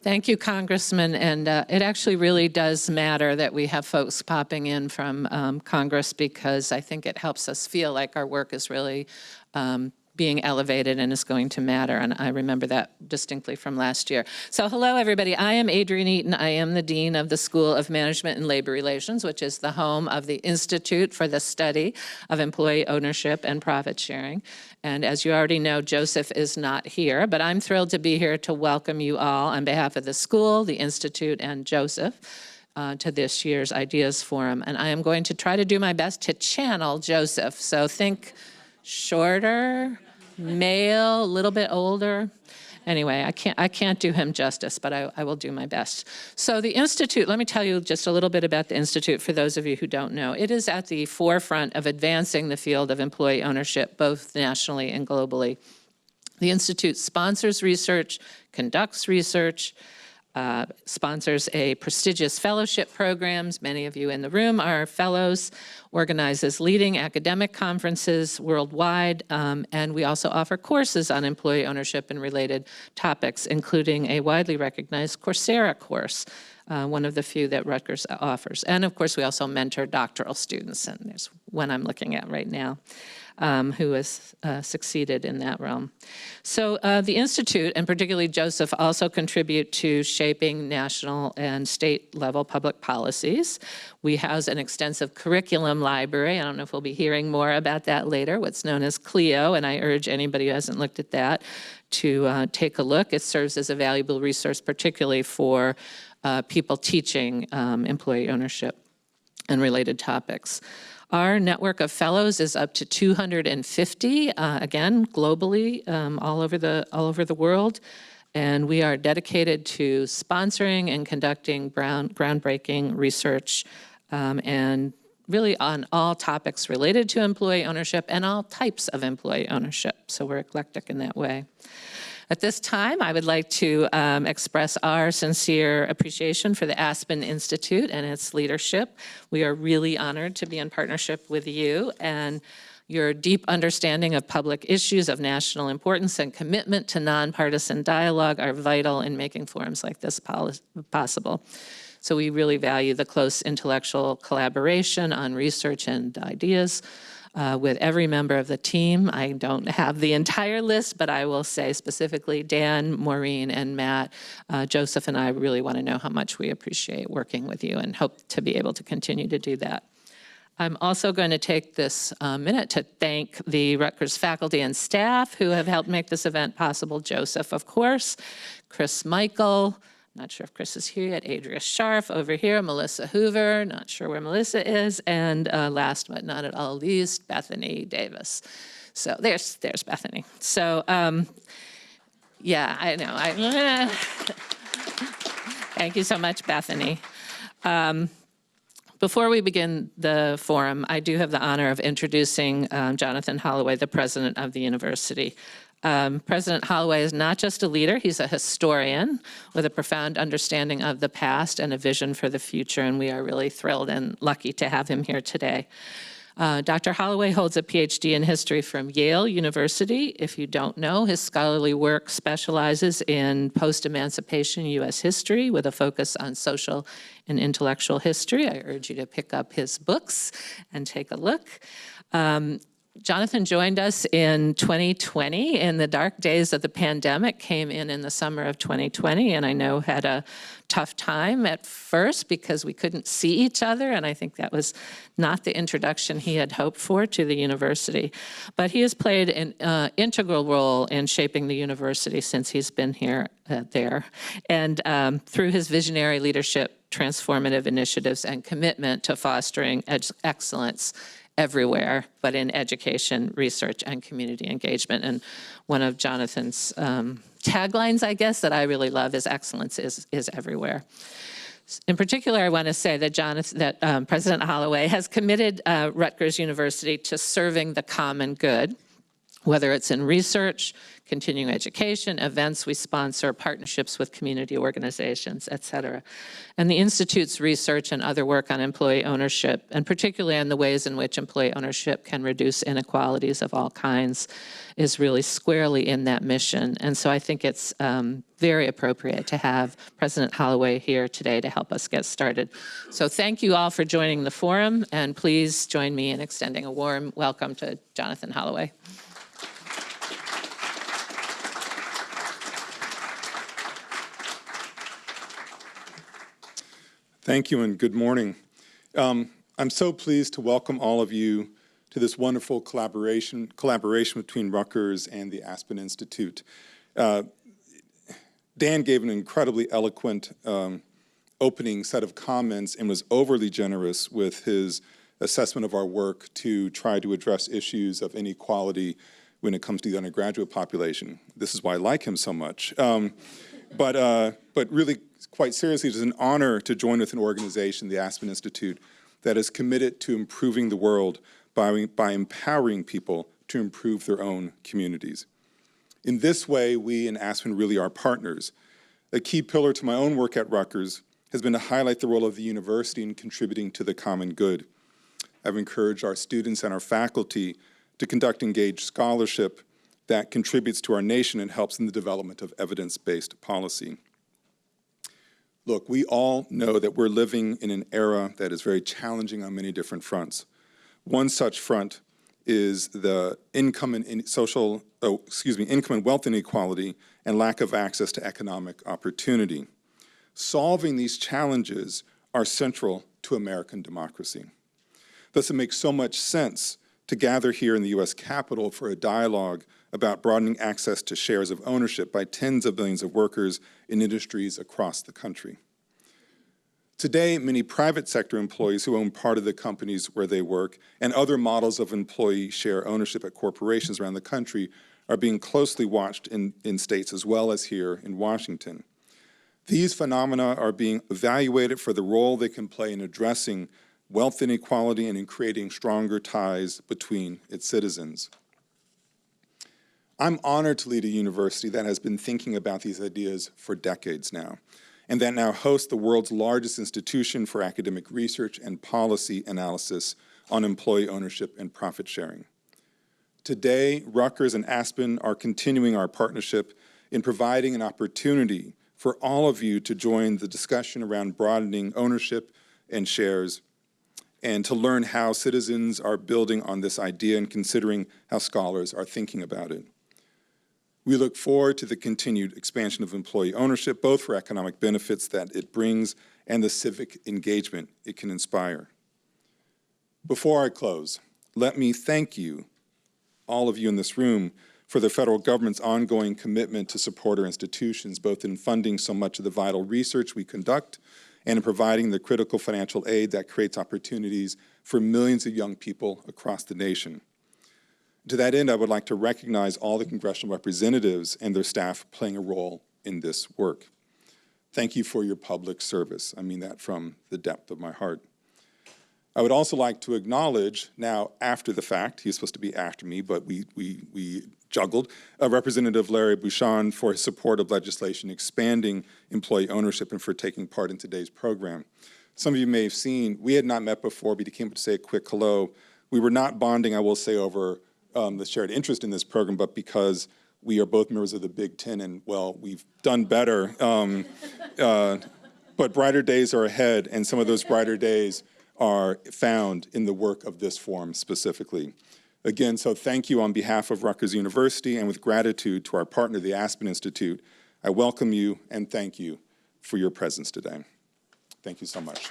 Thank you, Congressman. And it actually really does matter that we have folks popping in from Congress, because I think it helps us feel like our work is really being elevated and is going to matter. And I remember that distinctly from last year. So hello, everybody. I am Adrienne Eaton. I am the Dean of the School of Management and Labor Relations, which is the home of the Institute for the Study of Employee Ownership and Profit Sharing. And as you already know, Joseph is not here, but I'm thrilled to be here to welcome you all on behalf of the school, the Institute, and Joseph to this year's Ideas Forum. And I am going to try to do my best to channel Joseph. So think shorter, male, a little bit older. Anyway, I can't do him justice, but I will do my best. So the Institute, let me tell you just a little bit about the Institute for those of you who don't know. It is at the forefront of advancing the field of employee ownership, both nationally and globally. The Institute sponsors research, conducts research, sponsors a prestigious fellowship programs. Many of you in the room are fellows, organizes leading academic conferences worldwide, and we also offer courses on employee ownership and related topics, including a widely recognized Coursera course, one of the few that Rutgers offers. And of course, we also mentor doctoral students, and there's one I'm looking at right now. Who has succeeded in that realm. So the Institute, and particularly Joseph, also contribute to shaping national and state level public policies. We house an extensive curriculum library. I don't know if we'll be hearing more about that later, what's known as CLIO, and I urge anybody who hasn't looked at that to take a look. It serves as a valuable resource, particularly for people teaching employee ownership and related topics. Our network of fellows is up to 250, again, globally, all over the world. And we are dedicated to sponsoring and conducting groundbreaking research and really on all topics related to employee ownership and all types of employee ownership. So we're eclectic in that way. At this time, I would like to express our sincere appreciation for the Aspen Institute and its leadership. We are really honored to be in partnership with you, and your deep understanding of public issues of national importance and commitment to nonpartisan dialogue are vital in making forums like this possible. So we really value the close intellectual collaboration on research and ideas with every member of the team. I don't have the entire list, but I will say specifically Dan, Maureen, and Matt. Joseph and I really want to know how much we appreciate working with you and hope to be able to continue to do that. I'm also going to take this minute to thank the Rutgers faculty and staff who have helped make this event possible. Joseph, of course, Chris Michael, not sure if Chris is here yet, Adria Scharf over here, Melissa Hoover, not sure where Melissa is, and last but not at all least, Bethany Davis. So there's Bethany. So yeah, I know. Thank you so much, Bethany. Before we begin the forum, I do have the honor of introducing Jonathan Holloway, the president of the university. President Holloway is not just a leader, he's a historian with a profound understanding of the past and a vision for the future, and we are really thrilled and lucky to have him here today. Dr. Holloway holds a PhD in history from Yale University. If you don't know, his scholarly work specializes in post-emancipation U.S. history with a focus on social and intellectual history. I urge you to pick up his books and take a look. Jonathan joined us in 2020 in the dark days of the pandemic, came in the summer of 2020, and I know had a tough time at first because we couldn't see each other, and I think that was not the introduction he had hoped for to the university. But he has played an integral role in shaping the university since he's been here, and through his visionary leadership, transformative initiatives, and commitment to fostering excellence everywhere, but in education, research, and community engagement. And one of Jonathan's taglines, I guess, that I really love is excellence is everywhere. In particular, I want to say that President Holloway has committed Rutgers University to serving the common good whether it's in research, continuing education, events we sponsor, partnerships with community organizations, et cetera. And the Institute's research and other work on employee ownership, and particularly on the ways in which employee ownership can reduce inequalities of all kinds, is really squarely in that mission. And so I think it's very appropriate to have President Holloway here today to help us get started. So thank you all for joining the forum, and please join me in extending a warm welcome to Jonathan Holloway. Thank you and good morning. I'm so pleased to welcome all of you to this wonderful collaboration between Rutgers and the Aspen Institute. Dan gave an incredibly eloquent opening set of comments and was overly generous with his assessment of our work to try to address issues of inequality when it comes to the undergraduate population. This is why I like him so much. But really, quite seriously, it is an honor to join with an organization, the Aspen Institute, that is committed to improving the world by empowering people to improve their own communities. In this way, we in Aspen really are partners. A key pillar to my own work at Rutgers has been to highlight the role of the university in contributing to the common good. I've encouraged our students and our faculty to conduct engaged scholarship that contributes to our nation and helps in the development of evidence-based policy. Look, we all know that we're living in an era that is very challenging on many different fronts. One such front is the income and wealth inequality and lack of access to economic opportunity. Solving these challenges are central to American democracy. Thus, it makes so much sense to gather here in the U.S. Capitol for a dialogue about broadening access to shares of ownership by tens of millions of workers in industries across the country. Today, many private sector employees who own part of the companies where they work and other models of employee share ownership at corporations around the country are being closely watched in states as well as here in Washington. These phenomena are being evaluated for the role they can play in addressing wealth inequality and in creating stronger ties between its citizens. I'm honored to lead a university that has been thinking about these ideas for decades now, and that now hosts the world's largest institution for academic research and policy analysis on employee ownership and profit sharing. Today, Rutgers and Aspen are continuing our partnership in providing an opportunity for all of you to join the discussion around broadening ownership and shares, and to learn how citizens are building on this idea and considering how scholars are thinking about it. We look forward to the continued expansion of employee ownership, both for economic benefits that it brings and the civic engagement it can inspire. Before I close, let me thank you, all of you in this room, for the federal government's ongoing commitment to support our institutions, both in funding so much of the vital research we conduct and in providing the critical financial aid that creates opportunities for millions of young people across the nation. To that end, I would like to recognize all the congressional representatives and their staff playing a role in this work. Thank you for your public service. I mean that from the depth of my heart. I would also like to acknowledge, now after the fact, he's supposed to be after me, but we juggled, Representative Larry Bouchon for his support of legislation expanding employee ownership and for taking part in today's program. Some of you may have seen, we had not met before, but he came up to say a quick hello. We were not bonding, I will say, over the shared interest in this program, but because we are both members of the Big Ten and, well, we've done better. But brighter days are ahead, and some of those brighter days are found in the work of this forum specifically. Again, so thank you on behalf of Rutgers University and with gratitude to our partner, the Aspen Institute. I welcome you and thank you for your presence today. Thank you so much.